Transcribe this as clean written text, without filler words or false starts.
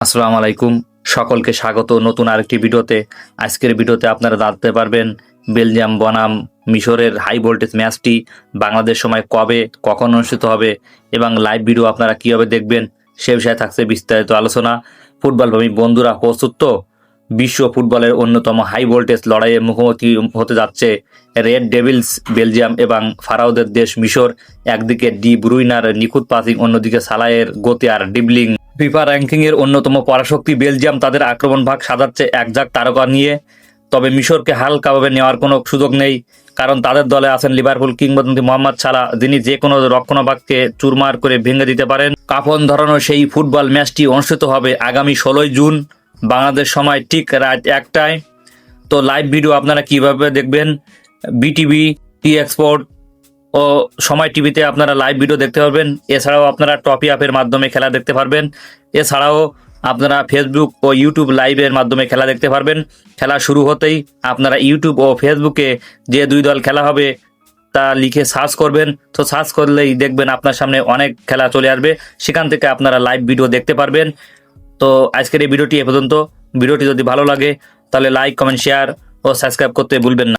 আসসালামু আলাইকুম, সকলকে স্বাগত নতুন আরেকটি ভিডিওতে। আজকের ভিডিওতে আপনারা জানতে পারবেন বেলজিয়াম বনাম মিশরের হাই ভোল্টেজ ম্যাচটি বাংলাদেশ সময় কবে কখন অনুষ্ঠিত হবে এবং লাইভ ভিডিও আপনারা কীভাবে দেখবেন সে বিষয়ে থাকছে বিস্তারিত আলোচনা। ফুটবলপ্রেমী বন্ধুরা প্রস্তুত তো? বিশ্ব ফুটবলের অন্যতম হাই ভোল্টেজ লড়াইয়ে মুখোমুখি হতে যাচ্ছে রেড ডেভিলস বেলজিয়াম এবং ফারাওদের দেশ মিশর। একদিকে ডি ব্রুইনার নিখুঁত পাসিং, অন্যদিকে সালাহের গতি আর ডিবলিং। ফিফা র্যাঙ্কিংয়ের অন্যতম পরাশক্তি বেলজিয়াম তাদের আক্রমণ ভাগ সাজাচ্ছে একঝাঁক তারকা নিয়ে। তবে মিশরকে হালকাভাবে নেওয়ার কোনো সুযোগ নেই, কারণ তাদের দলে আছেন লিভারপুল কিংবদন্তি মোহাম্মদ সালাহ, যিনি যে কোনো রক্ষণভাগকে চুরমার করে ভেঙে দিতে পারেন। কাফন ধরানো সেই ফুটবল ম্যাচটি অনুষ্ঠিত হবে আগামী 16 জুন বাংলাদেশ সময় ঠিক রাত 1টায়। তো লাইভ ভিডিও আপনারা কিভাবে দেখবেন? বিটিভি, টি এক্সপোর্ট ও সময় টিভিতে আপনারা লাইভ ভিডিও দেখতে পারবেন। এছাড়াও আপনারা টপি অ্যাপের মাধ্যমে খেলা দেখতে পারবেন। এছাড়াও আপনারা ফেসবুক ও ইউটিউব লাইভের মাধ্যমে খেলা দেখতে পারবেন। খেলা শুরু হতেই আপনারা ইউটিউব ও ফেসবুকে যে দুই দল খেলা হবে তা লিখে সার্চ করবেন। তো সার্চ করলেই দেখবেন আপনার সামনে অনেক খেলা চলে আসবে, সেখান থেকে আপনারা লাইভ ভিডিও দেখতে পারবেন। তো আজকের এই ভিডিওটি এ পর্যন্ত। ভিডিওটি যদি ভালো লাগে তাহলে লাইক, কমেন্ট, শেয়ার ও সাবস্ক্রাইব করতে ভুলবেন না।